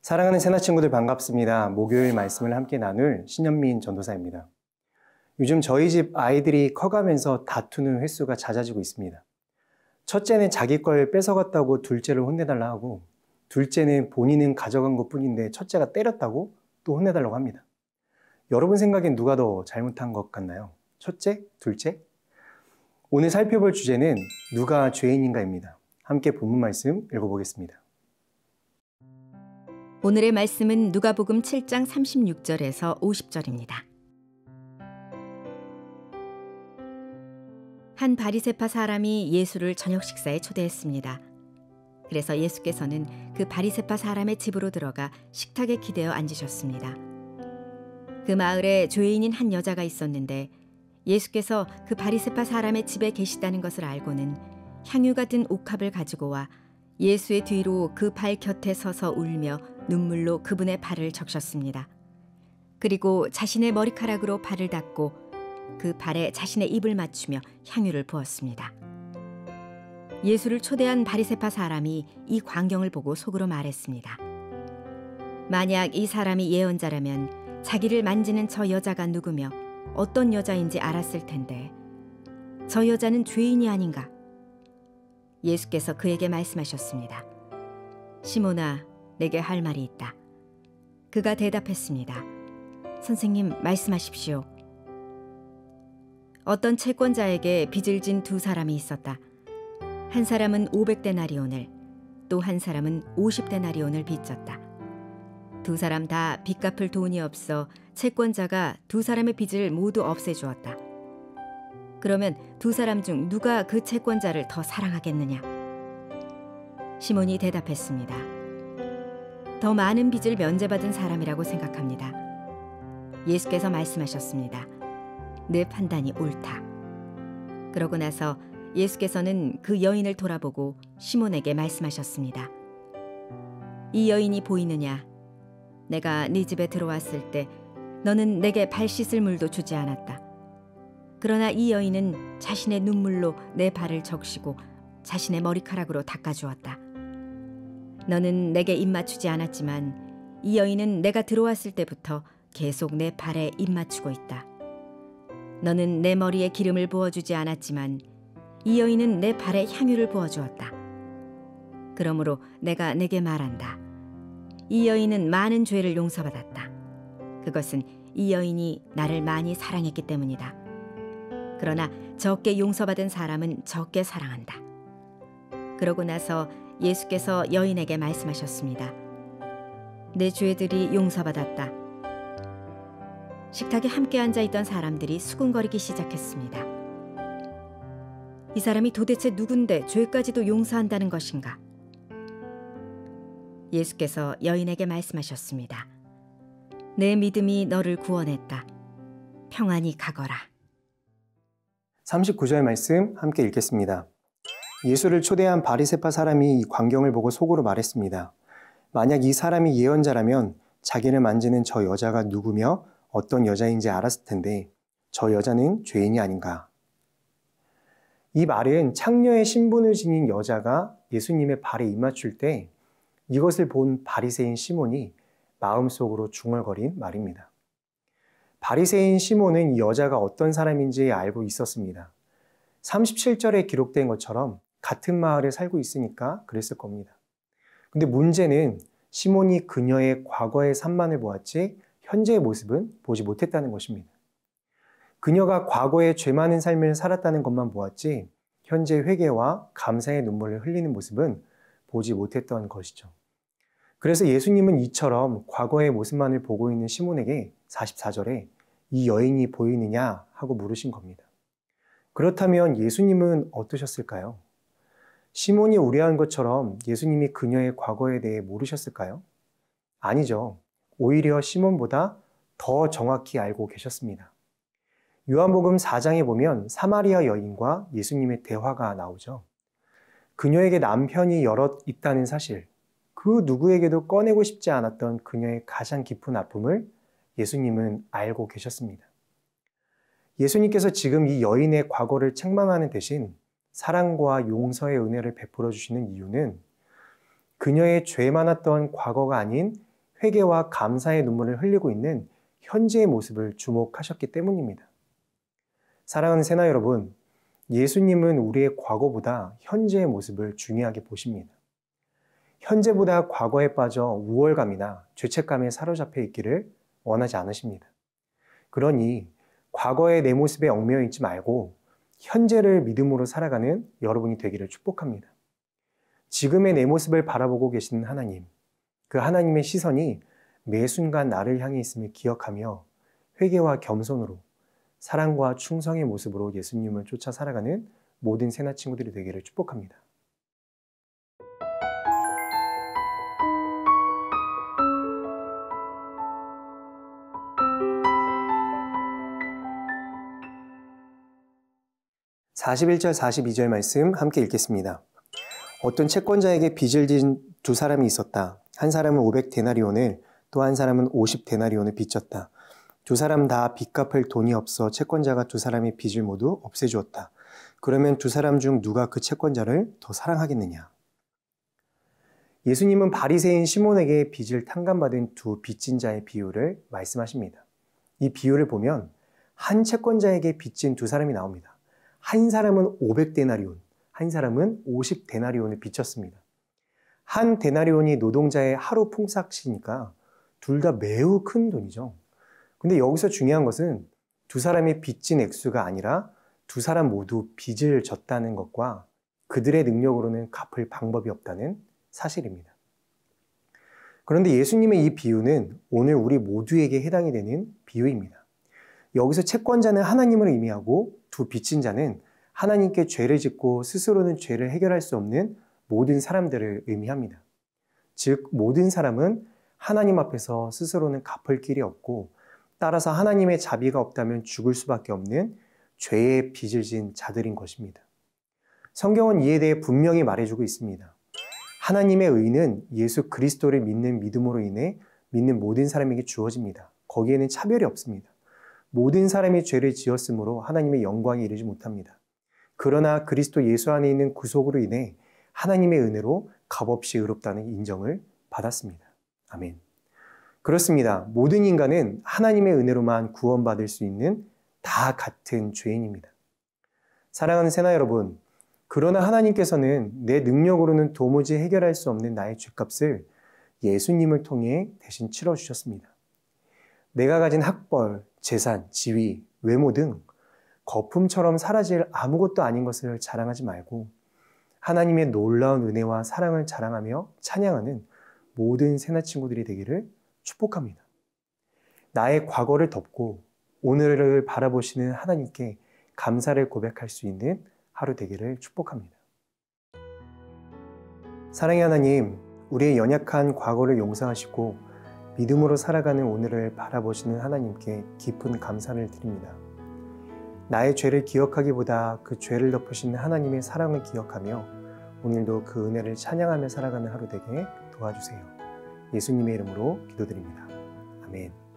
사랑하는 새나 친구들 반갑습니다. 목요일 말씀을 함께 나눌 신현민 전도사입니다. 요즘 저희 집 아이들이 커가면서 다투는 횟수가 잦아지고 있습니다. 첫째는 자기 걸 뺏어갔다고 둘째를 혼내달라 하고, 둘째는 본인은 가져간 것뿐인데 첫째가 때렸다고 또 혼내달라고 합니다. 여러분 생각엔 누가 더 잘못한 것 같나요? 첫째? 둘째? 오늘 살펴볼 주제는 누가 죄인인가입니다. 함께 본문 말씀 읽어보겠습니다. 오늘의 말씀은 누가복음 7장 36절에서 50절입니다. 한 바리새파 사람이 예수를 저녁 식사에 초대했습니다. 그래서 예수께서는 그 바리새파 사람의 집으로 들어가 식탁에 기대어 앉으셨습니다. 그 마을에 죄인인 한 여자가 있었는데 예수께서 그 바리새파 사람의 집에 계시다는 것을 알고는 향유가 든 옥합을 가지고 와 예수의 뒤로 그 발 곁에 서서 울며 눈물로 그분의 발을 적셨습니다. 그리고 자신의 머리카락으로 발을 닦고 그 발에 자신의 입을 맞추며 향유를 부었습니다. 예수를 초대한 바리새파 사람이 이 광경을 보고 속으로 말했습니다. 만약 이 사람이 예언자라면 자기를 만지는 저 여자가 누구며 어떤 여자인지 알았을 텐데 저 여자는 죄인이 아닌가? 예수께서 그에게 말씀하셨습니다. 시몬아, 내게 할 말이 있다. 그가 대답했습니다. 선생님, 말씀하십시오. 어떤 채권자에게 빚을 진 두 사람이 있었다. 한 사람은 500데나리온을, 또 한 사람은 50데나리온을 빚졌다. 두 사람 다 빚 갚을 돈이 없어 채권자가 두 사람의 빚을 모두 없애주었다. 그러면 두 사람 중 누가 그 채권자를 더 사랑하겠느냐? 시몬이 대답했습니다. 더 많은 빚을 면제받은 사람이라고 생각합니다. 예수께서 말씀하셨습니다. 내 판단이 옳다. 그러고 나서 예수께서는 그 여인을 돌아보고 시몬에게 말씀하셨습니다. 이 여인이 보이느냐? 내가 네 집에 들어왔을 때 너는 내게 발 씻을 물도 주지 않았다. 그러나 이 여인은 자신의 눈물로 내 발을 적시고 자신의 머리카락으로 닦아주었다. 너는 내게 입 맞추지 않았지만 이 여인은 내가 들어왔을 때부터 계속 내 발에 입 맞추고 있다. 너는 내 머리에 기름을 부어주지 않았지만 이 여인은 내 발에 향유를 부어주었다. 그러므로 내가 내게 말한다. 이 여인은 많은 죄를 용서받았다. 그것은 이 여인이 나를 많이 사랑했기 때문이다. 그러나 적게 용서받은 사람은 적게 사랑한다. 그러고 나서 예수께서 여인에게 말씀하셨습니다. 내 죄들이 용서받았다. 식탁에 함께 앉아있던 사람들이 수군거리기 시작했습니다. 이 사람이 도대체 누군데 죄까지도 용서한다는 것인가? 예수께서 여인에게 말씀하셨습니다. 내 믿음이 너를 구원했다. 평안히 가거라. 39절 말씀 함께 읽겠습니다. 예수를 초대한 바리새파 사람이 이 광경을 보고 속으로 말했습니다. 만약 이 사람이 예언자라면 자기를 만지는 저 여자가 누구며 어떤 여자인지 알았을 텐데 저 여자는 죄인이 아닌가. 이 말은 창녀의 신분을 지닌 여자가 예수님의 발에 입맞출 때 이것을 본 바리새인 시몬이 마음속으로 중얼거린 말입니다. 바리새인 시몬은 이 여자가 어떤 사람인지 알고 있었습니다. 37절에 기록된 것처럼 같은 마을에 살고 있으니까 그랬을 겁니다. 근데 문제는 시몬이 그녀의 과거의 산만을 보았지 현재의 모습은 보지 못했다는 것입니다. 그녀가 과거에 죄 많은 삶을 살았다는 것만 보았지 현재 회개와 감사의 눈물을 흘리는 모습은 보지 못했던 것이죠. 그래서 예수님은 이처럼 과거의 모습만을 보고 있는 시몬에게 44절에 이 여인이 보이느냐 하고 물으신 겁니다. 그렇다면 예수님은 어떠셨을까요? 시몬이 우려한 것처럼 예수님이 그녀의 과거에 대해 모르셨을까요? 아니죠. 오히려 시몬보다 더 정확히 알고 계셨습니다. 요한복음 4장에 보면 사마리아 여인과 예수님의 대화가 나오죠. 그녀에게 남편이 여럿 있다는 사실, 그 누구에게도 꺼내고 싶지 않았던 그녀의 가장 깊은 아픔을 예수님은 알고 계셨습니다. 예수님께서 지금 이 여인의 과거를 책망하는 대신 사랑과 용서의 은혜를 베풀어 주시는 이유는 그녀의 죄 많았던 과거가 아닌 회개와 감사의 눈물을 흘리고 있는 현재의 모습을 주목하셨기 때문입니다. 사랑하는 새나 여러분, 예수님은 우리의 과거보다 현재의 모습을 중요하게 보십니다. 현재보다 과거에 빠져 우월감이나 죄책감에 사로잡혀 있기를 원하지 않으십니다. 그러니 과거의 내 모습에 얽매여 있지 말고 현재를 믿음으로 살아가는 여러분이 되기를 축복합니다. 지금의 내 모습을 바라보고 계시는 하나님, 그 하나님의 시선이 매 순간 나를 향해 있음을 기억하며 회개와 겸손으로 사랑과 충성의 모습으로 예수님을 쫓아 살아가는 모든 새나 친구들이 되기를 축복합니다. (41절) (42절) 말씀 함께 읽겠습니다. 어떤 채권자에게 빚을 진 두 사람이 있었다. 한 사람은 500데나리온을 또 한 사람은 50데나리온을 빚졌다. 두 사람 다 빚 갚을 돈이 없어 채권자가 두 사람의 빚을 모두 없애주었다. 그러면 두 사람 중 누가 그 채권자를 더 사랑하겠느냐? 예수님은 바리새인 시몬에게 빚을 탕감받은 두 빚진 자의 비유를 말씀하십니다. 이 비유를 보면 한 채권자에게 빚진 두 사람이 나옵니다. 한 사람은 500데나리온, 한 사람은 50데나리온을 빚졌습니다. 한 데나리온이 노동자의 하루 품삯이니까 둘 다 매우 큰 돈이죠. 근데 여기서 중요한 것은 두 사람이 빚진 액수가 아니라 두 사람 모두 빚을 졌다는 것과 그들의 능력으로는 갚을 방법이 없다는 사실입니다. 그런데 예수님의 이 비유는 오늘 우리 모두에게 해당이 되는 비유입니다. 여기서 채권자는 하나님을 의미하고 두 빚진 자는 하나님께 죄를 짓고 스스로는 죄를 해결할 수 없는 모든 사람들을 의미합니다. 즉 모든 사람은 하나님 앞에서 스스로는 갚을 길이 없고 따라서 하나님의 자비가 없다면 죽을 수밖에 없는 죄의 빚을 진 자들인 것입니다. 성경은 이에 대해 분명히 말해주고 있습니다. 하나님의 의는 예수 그리스도를 믿는 믿음으로 인해 믿는 모든 사람에게 주어집니다. 거기에는 차별이 없습니다. 모든 사람이 죄를 지었으므로 하나님의 영광에 이르지 못합니다. 그러나 그리스도 예수 안에 있는 구속으로 인해 하나님의 은혜로 값없이 의롭다는 인정을 받았습니다. 아멘. 그렇습니다. 모든 인간은 하나님의 은혜로만 구원받을 수 있는 다 같은 죄인입니다. 사랑하는 새나 여러분, 그러나 하나님께서는 내 능력으로는 도무지 해결할 수 없는 나의 죄값을 예수님을 통해 대신 치러주셨습니다. 내가 가진 학벌, 재산, 지위, 외모 등 거품처럼 사라질 아무것도 아닌 것을 자랑하지 말고 하나님의 놀라운 은혜와 사랑을 자랑하며 찬양하는 모든 새나 친구들이 되기를 축복합니다. 나의 과거를 덮고 오늘을 바라보시는 하나님께 감사를 고백할 수 있는 하루 되기를 축복합니다. 사랑의 하나님, 우리의 연약한 과거를 용서하시고 믿음으로 살아가는 오늘을 바라보시는 하나님께 깊은 감사를 드립니다. 나의 죄를 기억하기보다 그 죄를 덮으시는 하나님의 사랑을 기억하며 오늘도 그 은혜를 찬양하며 살아가는 하루 되게 도와주세요. 예수님의 이름으로 기도드립니다. 아멘.